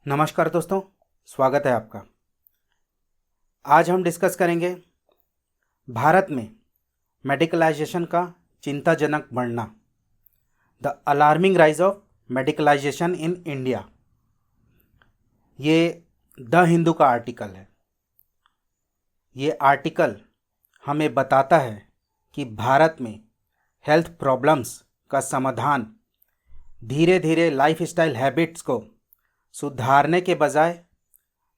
नमस्कार दोस्तों, स्वागत है आपका। आज हम डिस्कस करेंगे भारत में मेडिकलाइजेशन का चिंताजनक बढ़ना, the alarming rise of medicalisation in India. ये द हिंदू का आर्टिकल है। ये आर्टिकल हमें बताता है कि भारत में हेल्थ प्रॉब्लम्स का समाधान धीरे धीरे लाइफस्टाइल हैबिट्स को सुधारने के बजाय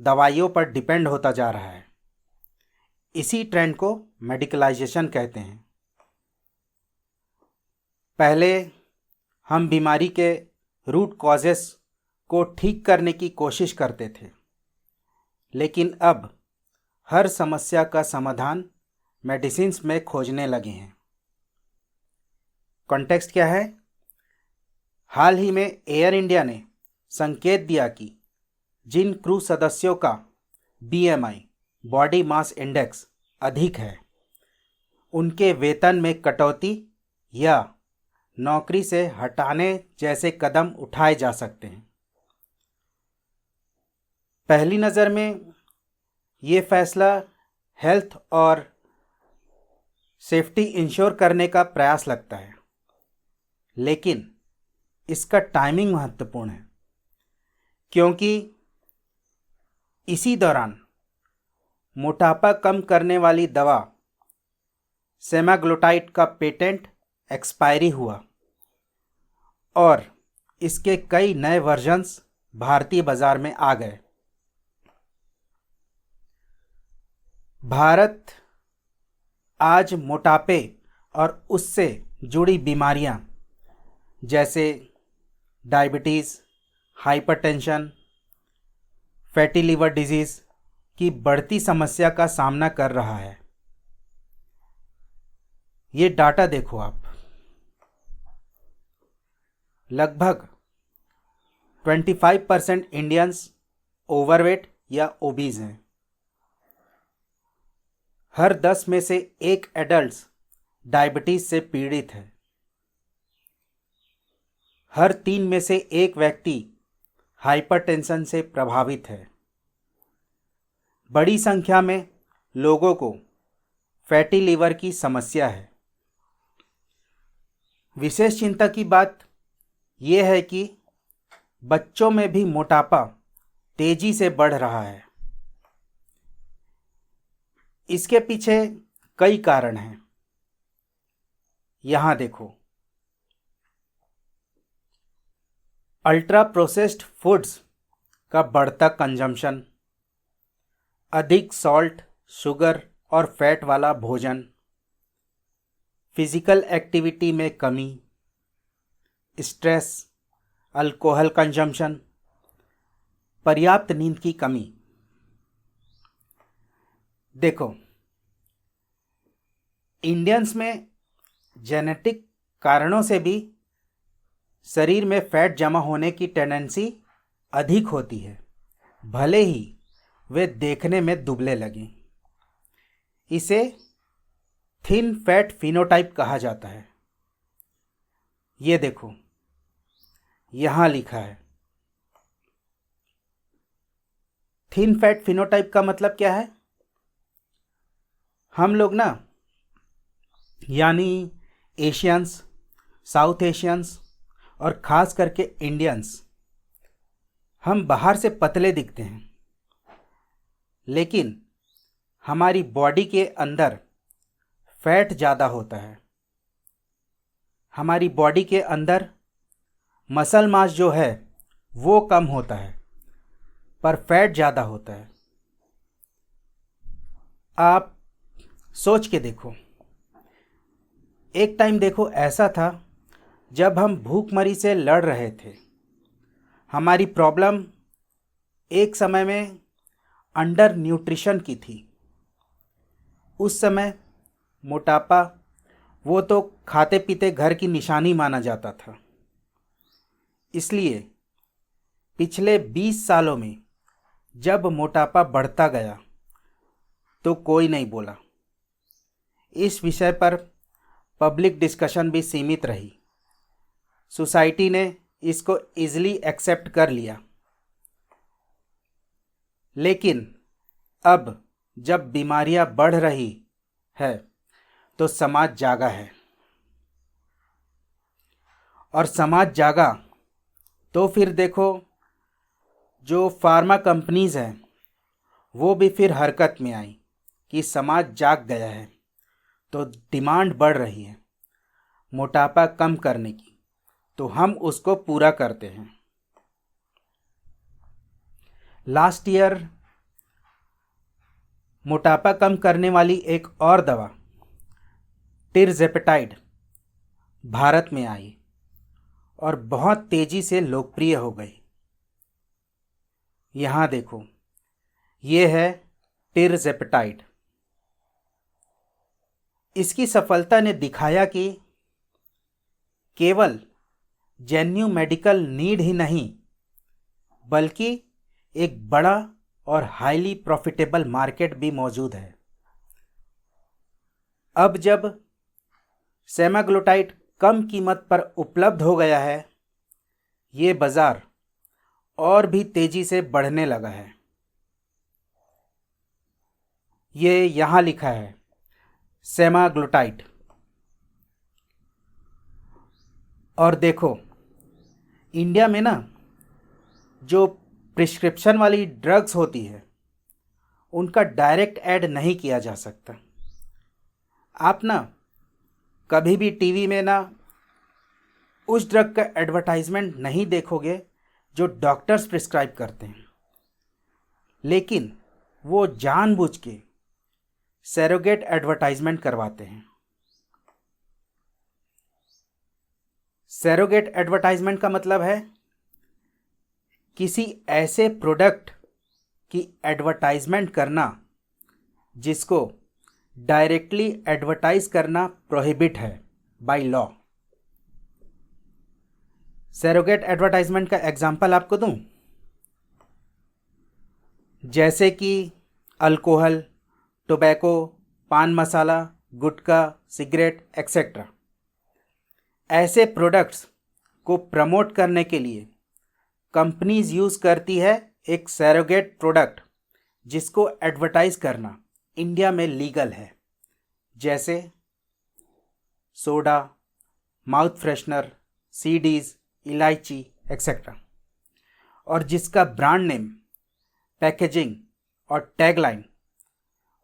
दवाइयों पर डिपेंड होता जा रहा है। इसी ट्रेंड को मेडिकलाइजेशन कहते हैं। पहले हम बीमारी के रूट कॉजेस को ठीक करने की कोशिश करते थे, लेकिन अब हर समस्या का समाधान मेडिसिन्स में खोजने लगे हैं। कॉन्टेक्स्ट क्या है? हाल ही में एयर इंडिया ने संकेत दिया कि जिन क्रू सदस्यों का बीएमआई बॉडी मास इंडेक्स अधिक है, उनके वेतन में कटौती या नौकरी से हटाने जैसे कदम उठाए जा सकते हैं। पहली नज़र में ये फैसला हेल्थ और सेफ्टी इंश्योर करने का प्रयास लगता है, लेकिन इसका टाइमिंग महत्वपूर्ण है, क्योंकि इसी दौरान मोटापा कम करने वाली दवा सेमाग्लोटाइड का पेटेंट एक्सपायरी हुआ और इसके कई नए वर्जन्स भारतीय बाजार में आ गए। भारत आज मोटापे और उससे जुड़ी बीमारियां जैसे diabetes, hypertension, fatty liver disease की बढ़ती समस्या का सामना कर रहा है। ये डाटा देखो आप। लगभग 25% इंडियंस ओवरवेट या ओबीज हैं। हर 10 में से एक एडल्ट्स डायबिटीज़ से पीड़ित है। हर 3 में से एक व्यक्ति हाइपरटेंशन से प्रभावित है। बड़ी संख्या में लोगों को फैटी लिवर की समस्या है। विशेष चिंता की बात यह है कि बच्चों में भी मोटापा तेजी से बढ़ रहा है। इसके पीछे कई कारण हैं। यहाँ देखो, अल्ट्रा प्रोसेस्ड फूड्स का बढ़ता कंजम्पशन, अधिक सॉल्ट, शुगर और फैट वाला भोजन, फिजिकल एक्टिविटी में कमी, स्ट्रेस, अल्कोहल कंजम्पशन, पर्याप्त नींद की कमी। देखो, इंडियंस में जेनेटिक कारणों से भी शरीर में फैट जमा होने की टेंडेंसी अधिक होती है, भले ही वे देखने में दुबले लगें। इसे थिन फैट फिनोटाइप कहा जाता है। ये देखो, यहाँ लिखा है। थिन फैट फिनोटाइप का मतलब क्या है? हम लोग ना, यानी एशियंस, साउथ एशियंस और ख़ास करके इंडियंस, हम बाहर से पतले दिखते हैं, लेकिन हमारी बॉडी के अंदर फैट ज़्यादा होता है। हमारी बॉडी के अंदर मसल मास जो है वो कम होता है, पर फैट ज़्यादा होता है। आप सोच के देखो, एक टाइम देखो ऐसा था जब हम भूखमरी से लड़ रहे थे। हमारी प्रॉब्लम एक समय में अंडर न्यूट्रिशन की थी। उस समय मोटापा वो तो खाते पीते घर की निशानी माना जाता था। इसलिए पिछले 20 सालों में जब मोटापा बढ़ता गया तो कोई नहीं बोला। इस विषय पर पब्लिक डिस्कशन भी सीमित रही। सोसाइटी ने इसको ईज़िली एक्सेप्ट कर लिया। लेकिन अब जब बीमारियां बढ़ रही है तो समाज जागा है, और समाज जागा तो फिर देखो जो फार्मा कंपनीज हैं वो भी फिर हरकत में आई कि समाज जाग गया है तो डिमांड बढ़ रही है मोटापा कम करने की, तो हम उसको पूरा करते हैं। लास्ट ईयर मोटापा कम करने वाली एक और दवा टिरज़ेपेटाइड भारत में आई और बहुत तेजी से लोकप्रिय हो गई। यहाँ देखो, ये है टिरज़ेपेटाइड। इसकी सफलता ने दिखाया कि केवल जेन्यू मेडिकल नीड ही नहीं बल्कि एक बड़ा और हाईली प्रॉफिटेबल मार्केट भी मौजूद है। अब जब सेमाग्लोटाइड कम कीमत पर उपलब्ध हो गया है, ये बाजार और भी तेजी से बढ़ने लगा है। ये यहाँ लिखा है सेमाग्लोटाइड। और देखो, इंडिया में ना जो प्रिस्क्रिप्शन वाली ड्रग्स होती है उनका डायरेक्ट ऐड नहीं किया जा सकता। आप ना कभी भी टीवी में ना उस ड्रग का एडवर्टाइजमेंट नहीं देखोगे जो डॉक्टर्स प्रिस्क्राइब करते हैं, लेकिन वो जानबूझ के सरोगेट एडवर्टाइजमेंट करवाते हैं। सरोगेट एडवर्टाइजमेंट का मतलब है किसी ऐसे प्रोडक्ट की एडवर्टाइजमेंट करना जिसको डायरेक्टली एडवर्टाइज करना प्रोहिबिट है बाय लॉ। सरोगेट एडवर्टाइजमेंट का एग्जांपल आपको दूं, जैसे कि alcohol, tobacco, paan masala, gutkha, cigarette etcetera. ऐसे प्रोडक्ट्स को प्रमोट करने के लिए कंपनीज यूज़ करती है एक सरोगेट प्रोडक्ट जिसको एडवर्टाइज करना इंडिया में लीगल है, जैसे सोडा, माउथ फ्रेशनर, सीडीज, इलायची एक्सेट्रा, और जिसका ब्रांड नेम, पैकेजिंग और टैगलाइन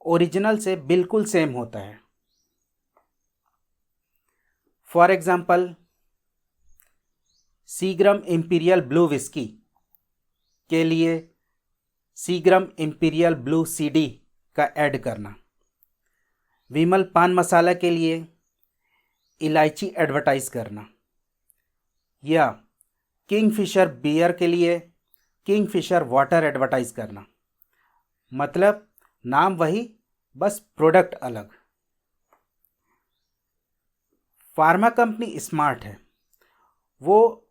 ओरिजिनल से बिल्कुल सेम होता है। For example, सीग्रम imperial blue whisky के लिए सीग्रम इंपीरियल ब्लू सीडी का ऐड करना, विमल पान मसाला के लिए इलायची एडवर्टाइज करना, या किंगफिशर बियर के लिए किंगफिशर वाटर एडवर्टाइज करना। मतलब नाम वही, बस प्रोडक्ट अलग। फार्मा कंपनी स्मार्ट है, वो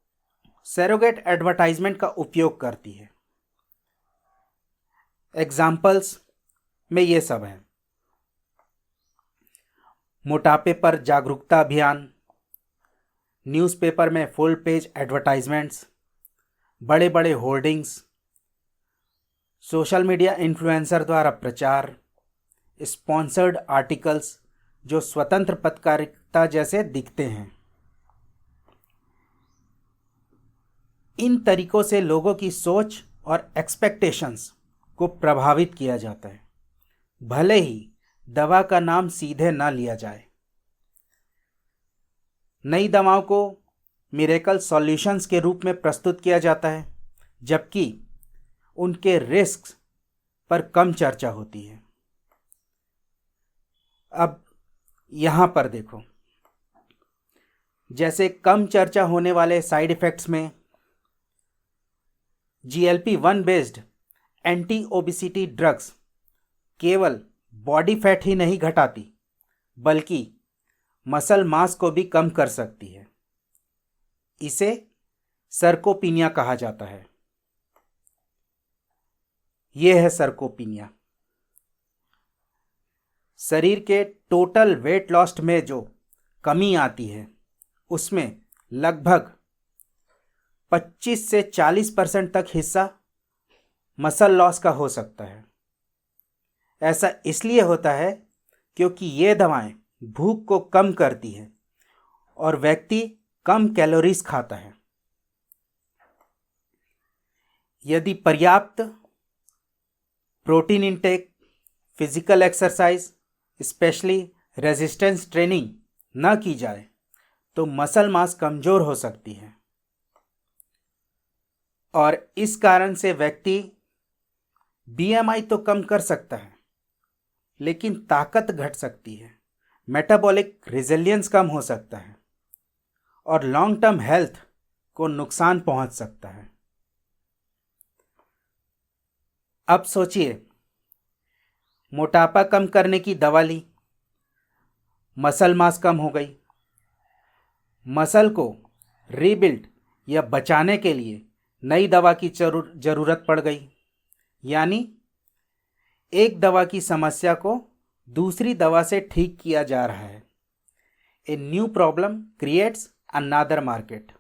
सरोगेट एडवर्टाइजमेंट का उपयोग करती है। एग्जाम्पल्स में ये सब है: मोटापे पर जागरूकता अभियान, न्यूज़पेपर में फुल पेज एडवर्टाइजमेंट्स, बड़े बड़े होर्डिंग्स, सोशल मीडिया इन्फ्लुएंसर द्वारा प्रचार, स्पॉन्सर्ड आर्टिकल्स जो स्वतंत्र पत्रकारिता जैसे दिखते हैं। इन तरीकों से लोगों की सोच और एक्सपेक्टेशंस को प्रभावित किया जाता है, भले ही दवा का नाम सीधे ना लिया जाए। नई दवाओं को मिरेकल सॉल्यूशंस के रूप में प्रस्तुत किया जाता है, जबकि उनके रिस्क पर कम चर्चा होती है। अब यहाँ पर देखो, जैसे कम चर्चा होने वाले साइड इफ़ेक्ट्स में GLP-1 based anti obesity drugs केवल बॉडी फैट ही नहीं घटाती बल्कि मसल मास को भी कम कर सकती है। इसे सर्कोपीनिया कहा जाता है। यह है सर्कोपीनिया। शरीर के टोटल वेट लॉस में जो कमी आती है उसमें लगभग 25 से 40% तक हिस्सा मसल लॉस का हो सकता है। ऐसा इसलिए होता है क्योंकि ये दवाएं भूख को कम करती है और व्यक्ति कम कैलोरीज खाता है। यदि पर्याप्त protein intake, physical exercise, specially resistance training न की जाए तो मसल मास कमजोर हो सकती है और इस कारण से व्यक्ति बीएमआई तो कम कर सकता है लेकिन ताकत घट सकती है, मेटाबॉलिक रिजिलियंस कम हो सकता है और लॉन्ग टर्म हेल्थ को नुकसान पहुंच सकता है। अब सोचिए, मोटापा कम करने की दवा ली, मसल मास कम हो गई, मसल को रीबिल्ड या बचाने के लिए नई दवा की जरूरत पड़ गई। यानी एक दवा की समस्या को दूसरी दवा से ठीक किया जा रहा है। A new problem creates another market.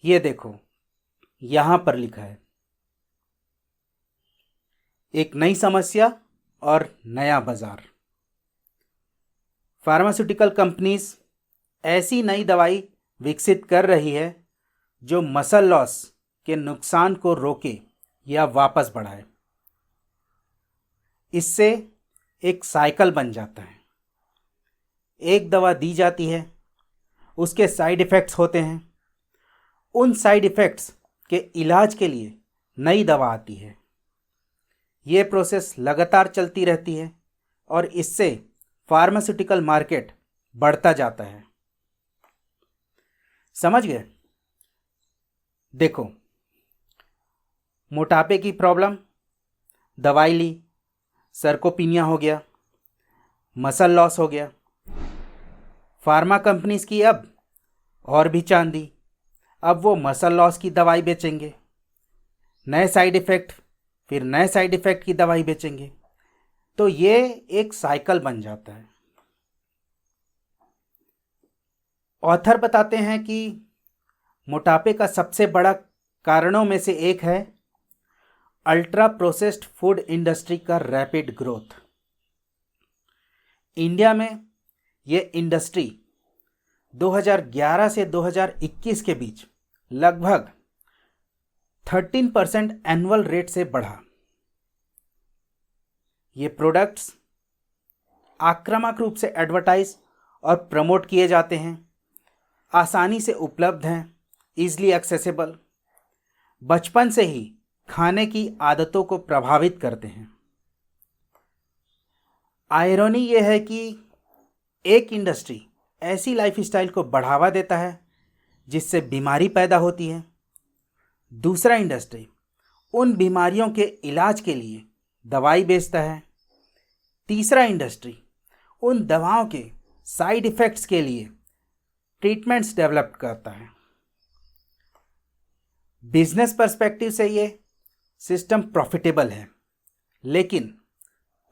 ये देखो, यहां पर लिखा है, एक नई समस्या और नया बाजार। फार्मास्यूटिकल कंपनीज ऐसी नई दवाई विकसित कर रही है जो मसल लॉस के नुकसान को रोके या वापस बढ़ाए। इससे एक साइकिल बन जाता है। एक दवा दी जाती है, उसके साइड इफ़ेक्ट्स होते हैं, उन साइड इफ़ेक्ट्स के इलाज के लिए नई दवा आती है। ये प्रोसेस लगातार चलती रहती है और इससे फार्मास्यूटिकल मार्केट बढ़ता जाता है। समझ गए? देखो, मोटापे की प्रॉब्लम, दवाई ली, सर्कोपीनिया हो गया, मसल लॉस हो गया। फार्मा कंपनीज की अब और भी चांदी, अब वो मसल लॉस की दवाई बेचेंगे, नए साइड इफ़ेक्ट, फिर नए साइड इफ़ेक्ट की दवाई बेचेंगे। तो ये एक साइकिल बन जाता है। ऑथर बताते हैं कि मोटापे का सबसे बड़ा कारणों में से एक है अल्ट्रा प्रोसेस्ड फूड इंडस्ट्री का रैपिड ग्रोथ। इंडिया में ये इंडस्ट्री 2011 से 2021 के बीच लगभग 13% एनुअल रेट से बढ़ा। ये प्रोडक्ट्स आक्रामक रूप से एडवर्टाइज और प्रमोट किए जाते हैं, आसानी से उपलब्ध हैं, ईजिली एक्सेसिबल, बचपन से ही खाने की आदतों को प्रभावित करते हैं। आयरनी यह है कि एक इंडस्ट्री ऐसी लाइफस्टाइल को बढ़ावा देता है जिससे बीमारी पैदा होती है, दूसरा इंडस्ट्री उन बीमारियों के इलाज के लिए दवाई बेचता है, तीसरा इंडस्ट्री उन दवाओं के साइड इफ़ेक्ट्स के लिए ट्रीटमेंट्स डेवलप करता है। बिजनेस पर्सपेक्टिव से ये सिस्टम प्रॉफिटेबल है, लेकिन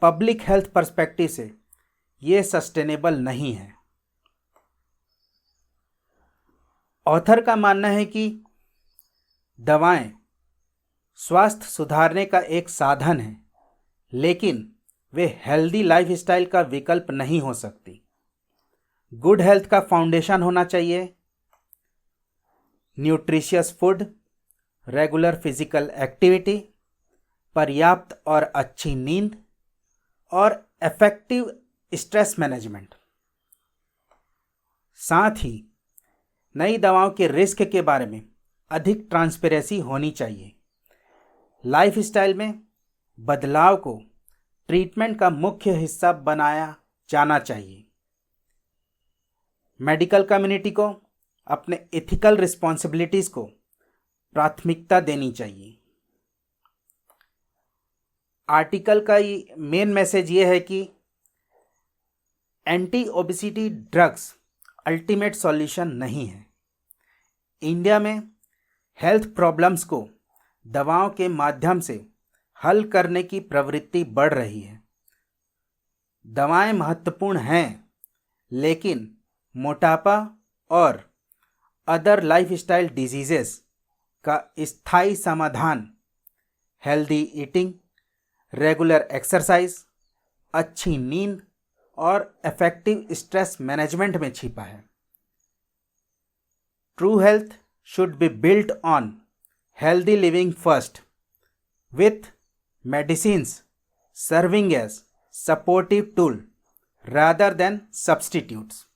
पब्लिक हेल्थ पर्सपेक्टिव से ये सस्टेनेबल नहीं है। ऑथर का मानना है कि दवाएं स्वास्थ्य सुधारने का एक साधन है, लेकिन वे हेल्दी लाइफस्टाइल का विकल्प नहीं हो सकती। गुड हेल्थ का फाउंडेशन होना चाहिए nutritious food, regular physical activity, पर्याप्त और अच्छी नींद और इफेक्टिव स्ट्रेस मैनेजमेंट। साथ ही नई दवाओं के रिस्क के बारे में अधिक ट्रांसपेरेंसी होनी चाहिए। लाइफस्टाइल में बदलाव को ट्रीटमेंट का मुख्य हिस्सा बनाया जाना चाहिए। मेडिकल कम्युनिटी को अपने एथिकल रिस्पॉन्सिबिलिटीज को प्राथमिकता देनी चाहिए। आर्टिकल का मेन मैसेज ये है कि anti obesity drugs ultimate solution नहीं है। इंडिया में हेल्थ प्रॉब्लम्स को दवाओं के माध्यम से हल करने की प्रवृत्ति बढ़ रही है। दवाएं महत्वपूर्ण हैं, लेकिन मोटापा और अदर लाइफस्टाइल डिजीजेस का स्थायी समाधान हेल्दी ईटिंग, रेगुलर एक्सरसाइज, अच्छी नींद और इफेक्टिव स्ट्रेस मैनेजमेंट में छिपा है। True health should be built on healthy living first, with medicines serving as supportive tool rather than substitutes.